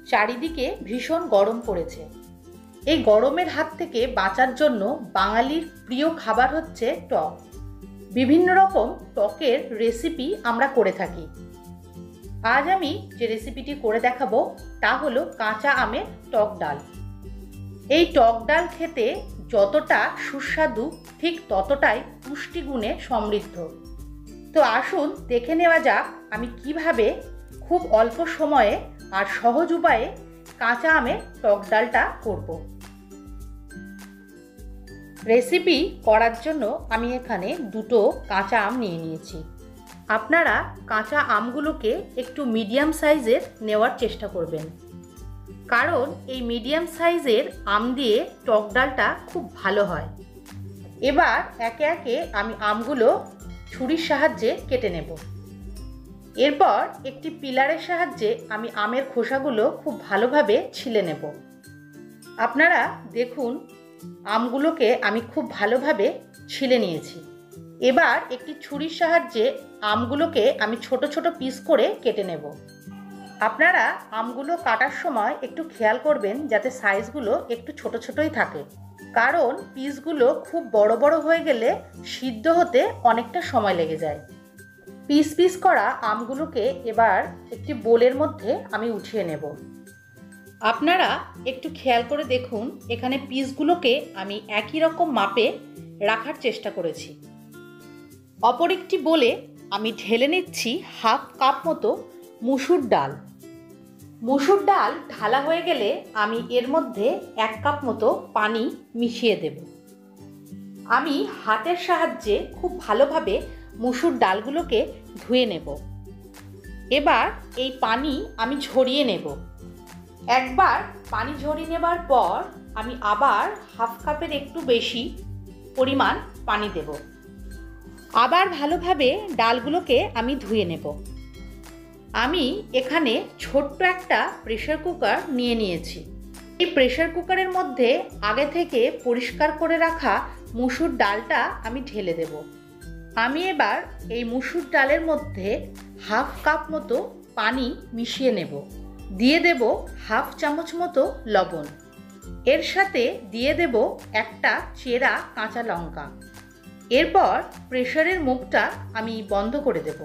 চারিদিকে ভীষণ গরম পড়েছে। এই গরমের হাত থেকে বাঁচার জন্য বাঙালির প্রিয় খাবার হচ্ছে টক। বিভিন্ন রকম টকের রেসিপি আমরা করে থাকি। আজ আমি যে রেসিপিটি করে দেখাবো তা হলো কাঁচা আমের টক ডাল। এই টক ডাল খেতে যতটা সুস্বাদু ঠিক ততটাই পুষ্টিগুণে সমৃদ্ধ। তো আসুন দেখে নেওয়া যাক আমি কিভাবে খুব অল্প সময়ে আর সহজ উপায়ে কাঁচা আমের টক ডালটা করব। রেসিপি করার জন্য আমি এখানে দুটো কাঁচা আম নিয়ে নিয়েছি। আপনারা কাঁচা আমগুলোকে একটু মিডিয়াম সাইজের নেওয়ার চেষ্টা করবেন, কারণ এই মিডিয়াম সাইজের আম দিয়ে টক ডালটা খুব ভালো হয়। এবার একে একে আমি আমগুলো ছুরির সাহায্যে কেটে নেব। এরপর একটি পিলারের সাহায্যে আমি আমের খোসাগুলো খুব ভালোভাবে ছিলে নেব। আপনারা দেখুন আমগুলোকে আমি খুব ভালোভাবে ছিলে নিয়েছি। এবার একটি ছুরির সাহায্যে আমগুলোকে আমি ছোট ছোট পিস করে কেটে নেব। আপনারা আমগুলো কাটার সময় একটু খেয়াল করবেন যাতে সাইজগুলো একটু ছোট ছোটই থাকে, কারণ পিসগুলো খুব বড় বড় হয়ে গেলে সিদ্ধ হতে অনেকটা সময় লেগে যায়। পিস পিস করা আমগুলোকে এবার একটি বোলের মধ্যে আমি উঠিয়ে নেব। আপনারা একটু খেয়াল করে দেখুন এখানে পিসগুলোকে আমি একই রকম মাপে রাখার চেষ্টা করেছি। অপর একটি বোলে আমি ঢেলে নিচ্ছি হাফ কাপ মতো মুসুর ডাল। মুসুর ডাল ঢালা হয়ে গেলে আমি এর মধ্যে 1 কাপ মতো পানি মিশিয়ে দেব। আমি হাতের সাহায্যে খুব ভালোভাবে মুসুর ডালগুলোকে ধুয়ে নেব। এবার এই পানি আমি ঝরিয়ে নেব। একবার পানি ঝরিয়ে নেবার পর আমি আবার হাফ কাপের একটু বেশি পরিমাণ পানি দেব। আবার ভালোভাবে ডালগুলোকে আমি ধুয়ে নেব। আমি এখানে ছোট্ট একটা প্রেসার কুকার নিয়ে নিয়েছি। এই প্রেসার কুকারের মধ্যে আগে থেকে পরিষ্কার করে রাখা মুসুর ডালটা আমি ঢেলে দেব। আমি এবার এই মুসুর ডালের মধ্যে হাফ কাপ মতো পানি মিশিয়ে নেব। দিয়ে দেব হাফ চামচ মতো লবণ। এর সাথে দিয়ে দেব একটা চেরা কাঁচা লঙ্কা। এরপর প্রেসারের মুখটা আমি বন্ধ করে দেব।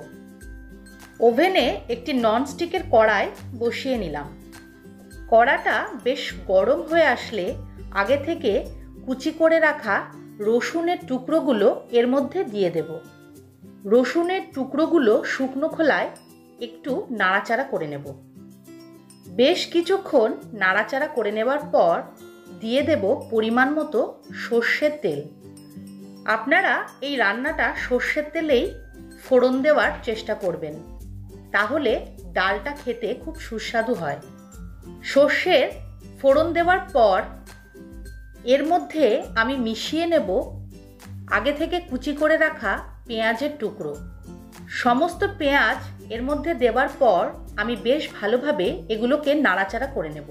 ওভেনে একটি ননস্টিকের কড়াই বসিয়ে নিলাম। কড়াটা বেশ গরম হয়ে আসলে আগে থেকে কুচি করে রাখা রসুনের টুকরোগুলো এর মধ্যে দিয়ে দেব। রসুনের টুকরোগুলো শুকনো খোলায় একটু নাড়াচাড়া করে নেব। বেশ কিছুক্ষণ নাড়াচাড়া করে নেবার পর দিয়ে দেব পরিমাণ মতো সর্ষের তেল। আপনারা এই রান্নাটা সর্ষের তেলেই ফোড়ন দেওয়ার চেষ্টা করবেন, তাহলে ডালটা খেতে খুব সুস্বাদু হয়। সর্ষের ফোড়ন দেওয়ার পর এর মধ্যে আমি মিশিয়ে নেব আগে থেকে কুচি করে রাখা পেঁয়াজের টুকরো। সমস্ত পেঁয়াজ এর মধ্যে দেওয়ার পর আমি বেশ ভালোভাবে এগুলোকে নাড়াচাড়া করে নেব।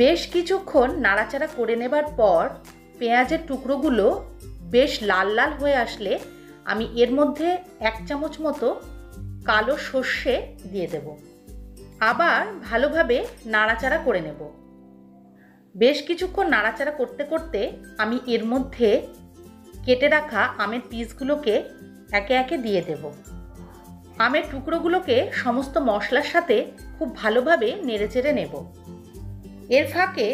বেশ কিছুক্ষণ নাড়াচাড়া করে নেবার পর পেঁয়াজের টুকরোগুলো বেশ লাল লাল হয়ে আসলে আমি এর মধ্যে 1 চামচ মতো কালো সর্ষে দিয়ে দেব। আবার ভালোভাবে নাড়াচাড়া করে নেব। বেশ কিছুক্ষণ নাড়াচাড়া করতে করতে আমি এর মধ্যে কেটে রাখা আমের পিসগুলোকে একে একে দিয়ে দেব। আমের টুকরোগুলোকে সমস্ত মশলার সাথে খুব ভালোভাবে নেড়েচেড়ে নেব। এর ফাঁকে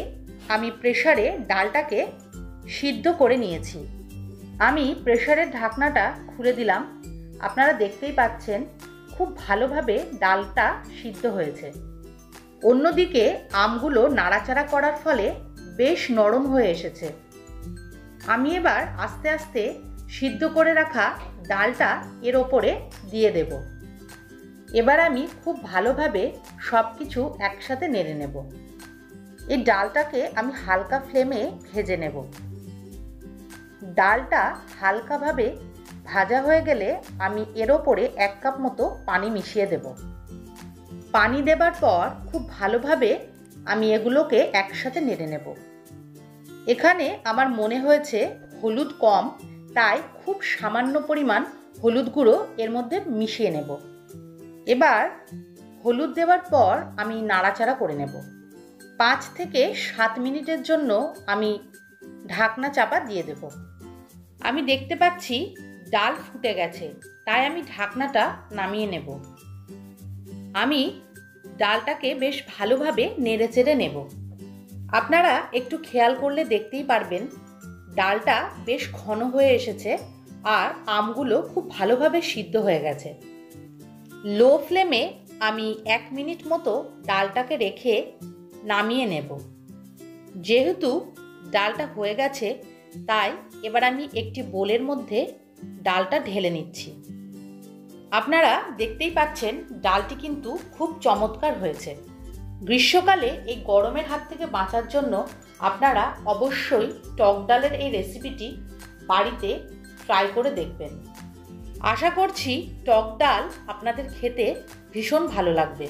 আমি প্রেসারে ডালটাকে সিদ্ধ করে নিয়েছি। আমি প্রেসারের ঢাকনাটা খুলে দিলাম। আপনারা দেখতেই পাচ্ছেন খুব ভালোভাবে ডালটা সিদ্ধ হয়েছে। অন্যদিকে আমগুলো নাড়াচাড়া করার ফলে বেশ নরম হয়ে এসেছে। আমি এবার আস্তে আস্তে সিদ্ধ করে রাখা ডালটা এর ওপরে দিয়ে দেব। এবার আমি খুব ভালোভাবে সব কিছু একসাথে নেড়ে নেব। এই ডালটাকে আমি হালকা ফ্লেমে ভেজে নেব। ডালটা হালকাভাবে ভাজা হয়ে গেলে আমি এর ওপরে 1 কাপ মতো পানি মিশিয়ে দেব। পানি দেবার পর খুব ভালোভাবে আমি এগুলোকে একসাথে নেড়ে নেব। এখানে আমার মনে হয়েছে হলুদ কম, তাই খুব সামান্য পরিমাণ হলুদ গুঁড়ো এর মধ্যে মিশিয়ে নেব। এবার হলুদ দেওয়ার পর আমি নাড়াচাড়া করে নেব। 5 থেকে 7 মিনিটের জন্য আমি ঢাকনা চাপা দিয়ে দেব। আমি দেখতে পাচ্ছি ডাল ফুটে গেছে, তাই আমি ঢাকনাটা নামিয়ে নেব। আমি ডালটাকে বেশ ভালোভাবে নেড়েচেড়ে নেব। আপনারা একটু খেয়াল করলে দেখতেই পারবেন ডালটা বেশ ঘন হয়ে এসেছে আর আমগুলো খুব ভালোভাবে সিদ্ধ হয়ে গেছে। লো ফ্লেমে আমি 1 মিনিট মতো ডালটাকে রেখে নামিয়ে নেব। যেহেতু ডালটা হয়ে গেছে, তাই এবার আমি একটি বোলের মধ্যে ডালটা ঢেলে নিচ্ছি। আপনারা দেখতেই পাচ্ছেন ডালটি কিন্তু খুব চমৎকার হয়েছে। গ্রীষ্মকালে এই গরমের হাত থেকে বাঁচার জন্য আপনারা অবশ্যই টক ডালের এই রেসিপিটি বাড়িতে ট্রাই করে দেখবেন। আশা করছি টক ডাল আপনাদের খেতে ভীষণ ভালো লাগবে।